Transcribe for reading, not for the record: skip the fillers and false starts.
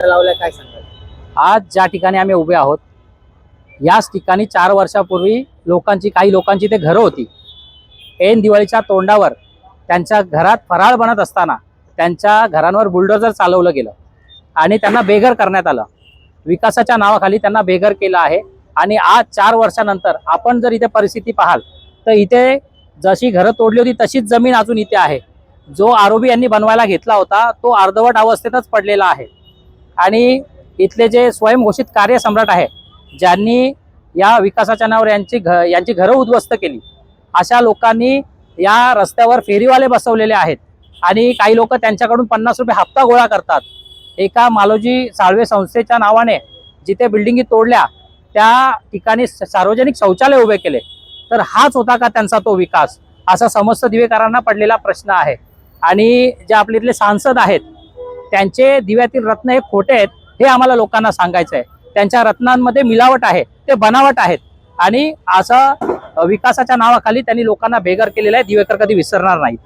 लावलाय काय सांगाल? आज ज्या ठिकाणी आम्ही उभे आहोत याच ठिकाणी 4 वर्षापूर्वी काही लोकांची ते घरं होती। ऐन दिवाळीच्या तोंडावर त्यांच्या घरात फराळ बनत असताना त्यांच्या घरांवर बुलडोजर चालवलं गेलं आणि त्यांना बेघर करण्यात आलं। विकासाच्या नावाखाली त्यांना बेघर केलं आहे। आणि आज 4 वर्षानंतर आपण जर इथे परिस्थिती पाहाल तर इथे जशी घरं तोडली होती तशीच जमीन अजून इथे आहे। जो आरोबी यांनी बनवायला घेतला होता तो अर्धवट अवस्थेतच पडलेला आहे। आणि इथले जे स्वयंघोषित कार्यसम्राट आहे, ज्यांनी या विकासाच्या नावावर यांची घरं उद्ध्वस्त केली, अशा लोकांनी या रस्त्यावर फेरीवाले बसवलेले आहेत आणि काही लोक त्यांच्याकडून 50 रुपये हप्ता गोळा करतात। एका मालोजी साळवे संस्थेच्या नावाने जिथे बिल्डिंगी तोडल्या त्या ठिकाणी सार्वजनिक शौचालय उभे केले, तर हाच होता का त्यांचा तो विकास, असा समस्त दिवेकरांना पडलेला प्रश्न आहे। आणि जे आपले इथले सांसद आहेत त्यांचे दिव्यातील रत्न हे खोटे आहेत हे आम्हाला लोकांना सांगायचं आहे। त्यांच्या रत्नांमध्ये मिलावट आहे, ते बनावट आहेत आणि असं विकासाच्या नावाखाली त्यांनी लोकांना बेघर केलेलं आहे। दिवेकर कधी विसरणार नाहीत।